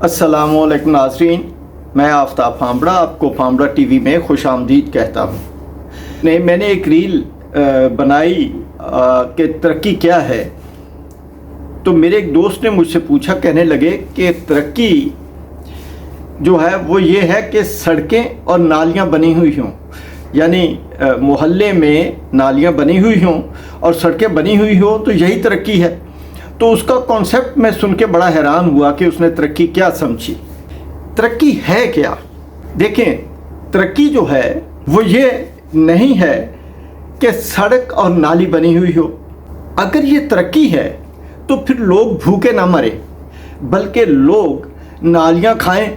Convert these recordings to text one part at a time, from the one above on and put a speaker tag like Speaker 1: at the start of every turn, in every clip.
Speaker 1: अस्सलामुअलैकुम नाज़रीन, मैं आफ्ताब फामड़ा आपको फामड़ा टीवी में खुश आमदीद कहता हूँ। मैंने एक रील बनाई कि तरक्की क्या है। तो मेरे एक दोस्त ने मुझसे पूछा, कहने लगे कि तरक्की जो है वो ये है कि सड़कें और नालियाँ बनी हुई हों, यानी मोहल्ले में नालियाँ बनी हुई हों और सड़कें बनी हुई हों, तो यही तरक्की है। तो उसका कॉन्सेप्ट मैं सुन के बड़ा हैरान हुआ कि उसने तरक्की क्या समझी। तरक्की है क्या? देखें, तरक्की जो है वो ये नहीं है कि सड़क और नाली बनी हुई हो। अगर ये तरक्की है तो फिर लोग भूखे ना मरे, बल्कि लोग नालियाँ खाएं,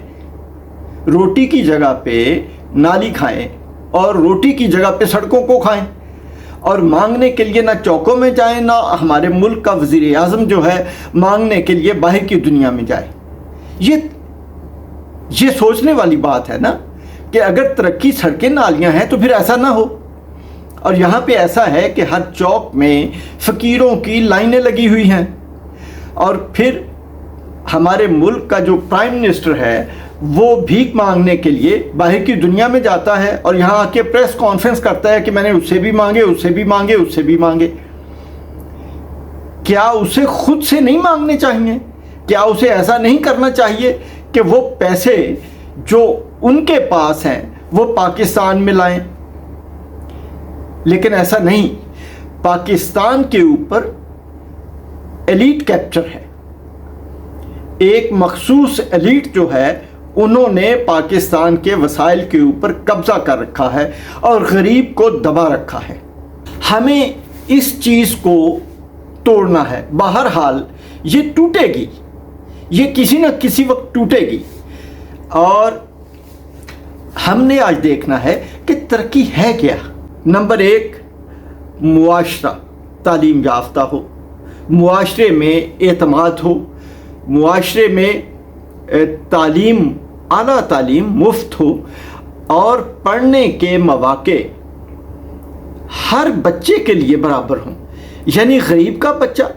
Speaker 1: रोटी की जगह पे नाली खाएं और रोटी की जगह पे सड़कों को खाएं, और मांगने के लिए ना चौकों में जाएं, ना हमारे मुल्क का वज़ीर आज़म जो है मांगने के लिए बाहर की दुनिया में जाए। ये सोचने वाली बात है ना कि अगर तरक्की सड़कें नालियां हैं तो फिर ऐसा ना हो। और यहाँ पे ऐसा है कि हर चौक में फ़कीरों की लाइनें लगी हुई हैं, और फिर हमारे मुल्क का जो प्राइम मिनिस्टर है वो भीख मांगने के लिए बाहर की दुनिया में जाता है और यहाँ आके प्रेस कॉन्फ्रेंस करता है कि मैंने उससे भी मांगे, उससे भी मांगे, उससे भी मांगे। क्या उसे खुद से नहीं मांगने चाहिए? क्या उसे ऐसा नहीं करना चाहिए कि वो पैसे जो उनके पास हैं वो पाकिस्तान में लाएं? लेकिन ऐसा नहीं। पाकिस्तान के ऊपर एलीट कैप्चर है। एक मखसूस एलीट जो है उन्होंने पाकिस्तान के वसाइल के ऊपर कब्जा कर रखा है और गरीब को दबा रखा है। हमें इस चीज़ को तोड़ना है। बहरहाल ये टूटेगी, ये किसी न किसी वक्त टूटेगी। और हमने आज देखना है कि तरक्की है क्या। नंबर एक, मुआशरा तालीम याफ्ता हो, मुआशरे में एतमाद हो, मुआशरे में तालीम, आला तालीम मुफ्त हो, और पढ़ने के मौके हर बच्चे के लिए बराबर हों। यानी गरीब का बच्चा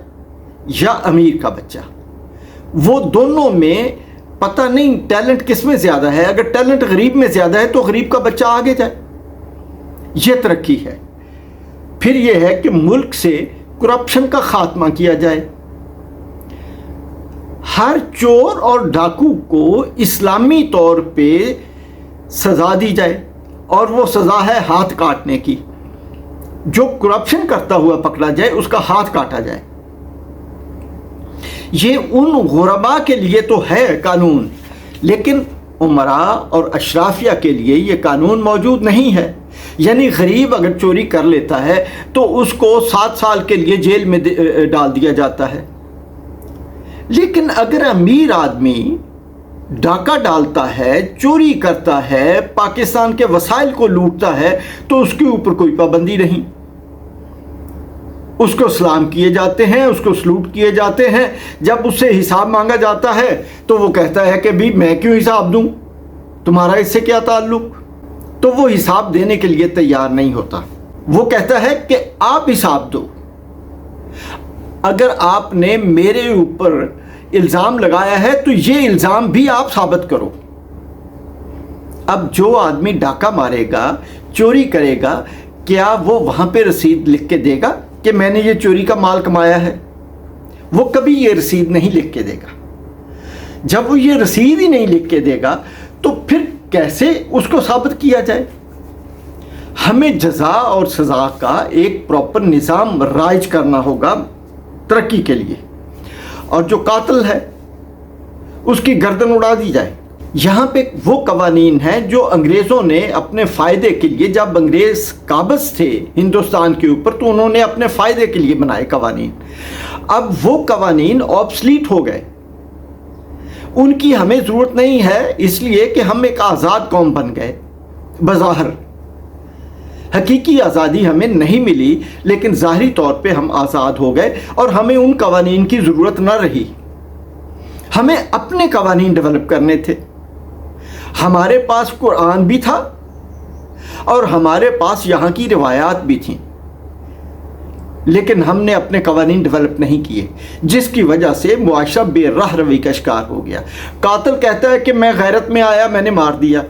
Speaker 1: या अमीर का बच्चा, वो दोनों में पता नहीं टैलेंट किस में ज़्यादा है। अगर टैलेंट गरीब में ज़्यादा है तो गरीब का बच्चा आगे जाए। ये तरक्की है। फिर यह है कि मुल्क से करप्शन का खात्मा किया जाए। हर चोर और डाकू को इस्लामी तौर पे सज़ा दी जाए, और वो सज़ा है हाथ काटने की। जो करप्शन करता हुआ पकड़ा जाए उसका हाथ काटा जाए। ये उन गुरबा के लिए तो है कानून, लेकिन उमरा और अशराफिया के लिए ये कानून मौजूद नहीं है। यानी गरीब अगर चोरी कर लेता है तो उसको 7 साल के लिए जेल में डाल दिया जाता है। लेकिन अगर अमीर आदमी डाका डालता है, चोरी करता है, पाकिस्तान के वसाइल को लूटता है, तो उसके ऊपर कोई पाबंदी नहीं। उसको सलाम किए जाते हैं, उसको सलूट किए जाते हैं। जब उससे हिसाब मांगा जाता है तो वो कहता है कि भी मैं क्यों हिसाब दूं, तुम्हारा इससे क्या ताल्लुक। तो वो हिसाब देने के लिए तैयार नहीं होता। वो कहता है कि आप हिसाब दो। अगर आपने मेरे ऊपर इल्ज़ाम लगाया है तो ये इल्ज़ाम भी आप साबित करो। अब जो आदमी डाका मारेगा, चोरी करेगा, क्या वो वहाँ पे रसीद लिख के देगा कि मैंने ये चोरी का माल कमाया है? वो कभी ये रसीद नहीं लिख के देगा। जब वो ये रसीद ही नहीं लिख के देगा तो फिर कैसे उसको साबित किया जाए? हमें जज़ा और सज़ा का एक प्रॉपर निज़ाम राइज करना होगा तरक्की के लिए, और जो कातिल है उसकी गर्दन उड़ा दी जाए। यहाँ पे वो कवानीन हैं जो अंग्रेज़ों ने अपने फ़ायदे के लिए, जब अंग्रेज़ काबिज़ थे हिंदुस्तान के ऊपर तो उन्होंने अपने फ़ायदे के लिए बनाए कवानीन। अब वो कवानीन ऑब्सलीट हो गए, उनकी हमें ज़रूरत नहीं है, इसलिए कि हम एक आज़ाद कौम बन गए। बज़ाहिर हकीकी आज़ादी हमें नहीं मिली, लेकिन ज़ाहिरी तौर पे हम आज़ाद हो गए और हमें उन कवानीन की ज़रूरत न रही। हमें अपने कवानीन डेवलप करने थे। हमारे पास कुरान भी था और हमारे पास यहाँ की रिवायात भी थी, لیکن ہم نے اپنے قوانین ڈیولپ نہیں کیے، جس کی وجہ سے معاشرہ بے راہ روی کا شکار ہو گیا۔ قاتل کہتا ہے کہ میں غیرت میں آیا، میں نے مار دیا۔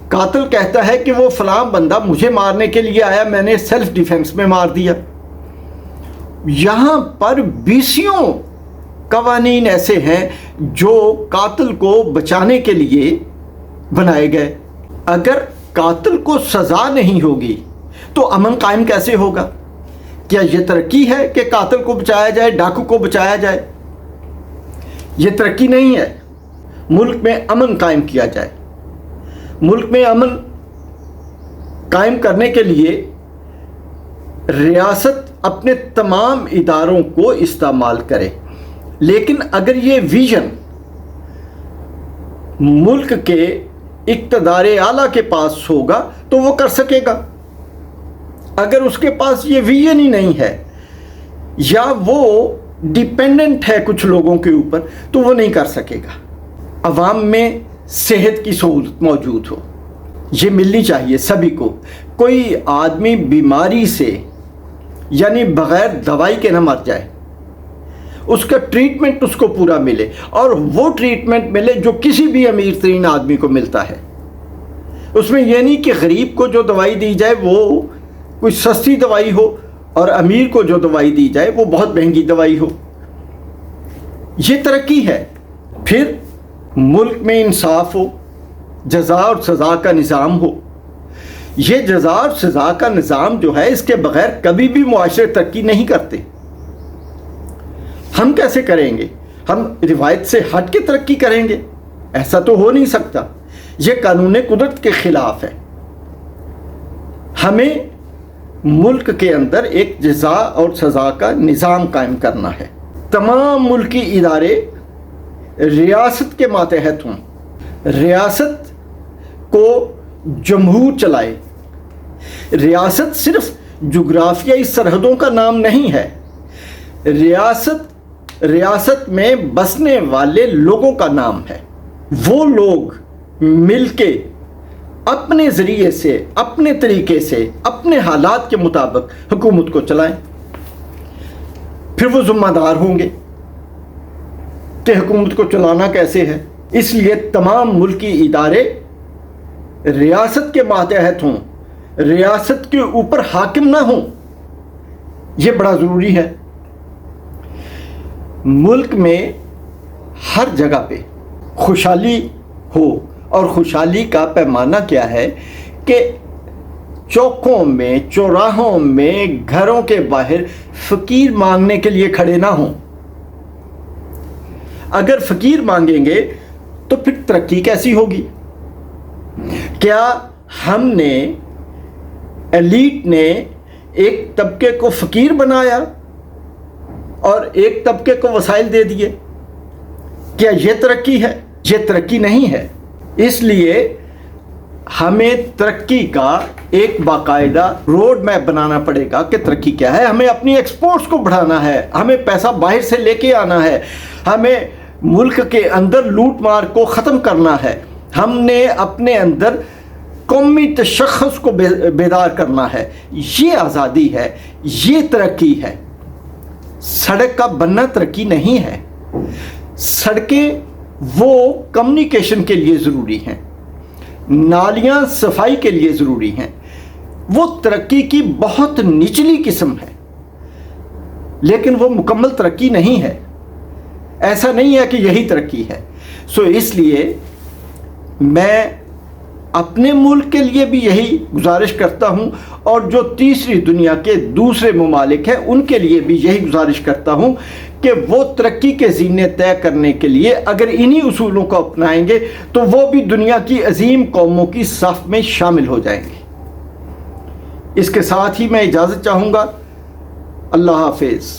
Speaker 1: قاتل کہتا ہے کہ وہ فلاں بندہ مجھے مارنے کے لیے آیا، میں نے سیلف ڈیفنس میں مار دیا۔ یہاں پر بیسیوں قوانین ایسے ہیں جو قاتل کو بچانے کے لیے بنائے گئے۔ اگر قاتل کو سزا نہیں ہوگی تو امن قائم کیسے ہوگا؟ کیا یہ ترقی ہے کہ قاتل کو بچایا جائے، ڈاکو کو بچایا جائے؟ یہ ترقی نہیں ہے۔ ملک میں امن قائم کیا جائے۔ ملک میں امن قائم کرنے کے لیے ریاست اپنے تمام اداروں کو استعمال کرے، لیکن اگر یہ ویژن ملک کے اقتدار اعلیٰ کے پاس ہوگا تو وہ کر سکے گا۔ اگر اس کے پاس یہ ویژن ہی نہیں ہے یا وہ ڈیپینڈنٹ ہے کچھ لوگوں کے اوپر تو وہ نہیں کر سکے گا۔ عوام میں صحت کی سہولت موجود ہو، یہ ملنی چاہیے سبھی کو۔ کوئی آدمی بیماری سے یعنی بغیر دوائی کے نہ مر جائے، اس کا ٹریٹمنٹ اس کو پورا ملے، اور وہ ٹریٹمنٹ ملے جو کسی بھی امیر ترین آدمی کو ملتا ہے۔ اس میں یہ نہیں کہ غریب کو جو دوائی دی جائے وہ کوئی سستی دوائی ہو اور امیر کو جو دوائی دی جائے وہ بہت مہنگی دوائی ہو۔ یہ ترقی ہے۔ پھر ملک میں انصاف ہو، جزا اور سزا کا نظام ہو۔ یہ جزا اور سزا کا نظام جو ہے اس کے بغیر کبھی بھی معاشرے ترقی نہیں کرتے۔ ہم کیسے کریں گے؟ ہم روایت سے ہٹ کے ترقی کریں گے؟ ایسا تو ہو نہیں سکتا۔ یہ قانون قدرت کے خلاف ہے۔ ہمیں ملک کے اندر ایک جزا اور سزا کا نظام قائم کرنا ہے۔ تمام ملکی ادارے ریاست کے ماتحت ہوں۔ ریاست کو جمہور چلائے۔ ریاست صرف جغرافیائی سرحدوں کا نام نہیں ہے۔ ریاست میں بسنے والے لوگوں کا نام ہے۔ وہ لوگ مل کے اپنے ذریعے سے، اپنے طریقے سے، اپنے حالات کے مطابق حکومت کو چلائیں۔ پھر وہ ذمہ دار ہوں گے کہ حکومت کو چلانا کیسے ہے۔ اس لیے تمام ملکی ادارے ریاست کے ماتحت ہوں، ریاست کے اوپر حاکم نہ ہوں۔ یہ بڑا ضروری ہے۔ ملک میں ہر جگہ پہ خوشحالی ہو، اور خوشحالی کا پیمانہ کیا ہے کہ چوکوں میں، چوراہوں میں، گھروں کے باہر فقیر مانگنے کے لیے کھڑے نہ ہوں۔ اگر فقیر مانگیں گے تو پھر ترقی کیسی ہوگی؟ کیا ہم نے، ایلیٹ نے ایک طبقے کو فقیر بنایا اور ایک طبقے کو وسائل دے دیے؟ کیا یہ ترقی ہے؟ یہ ترقی نہیں ہے۔ اس لیے ہمیں ترقی کا ایک باقاعدہ روڈ میپ بنانا پڑے گا کہ ترقی کیا ہے۔ ہمیں اپنی ایکسپورٹس کو بڑھانا ہے، ہمیں پیسہ باہر سے لے کے آنا ہے، ہمیں ملک کے اندر لوٹ مار کو ختم کرنا ہے، ہم نے اپنے اندر قومی تشخص کو بیدار کرنا ہے۔ یہ آزادی ہے، یہ ترقی ہے۔ سڑک کا بننا ترقی نہیں ہے۔ سڑکیں وہ کمیونیکیشن کے لیے ضروری ہیں، نالیاں صفائی کے لیے ضروری ہیں۔ وہ ترقی کی بہت نچلی قسم ہے، لیکن وہ مکمل ترقی نہیں ہے۔ ایسا نہیں ہے کہ یہی ترقی ہے۔ اس لیے میں اپنے ملک کے لیے بھی یہی گزارش کرتا ہوں، اور جو تیسری دنیا کے دوسرے ممالک ہیں ان کے لیے بھی یہی گزارش کرتا ہوں کہ وہ ترقی کے زینے طے کرنے کے لیے اگر انہی اصولوں کو اپنائیں گے تو وہ بھی دنیا کی عظیم قوموں کی صف میں شامل ہو جائیں گے۔ اس کے ساتھ ہی میں اجازت چاہوں گا۔ اللہ حافظ۔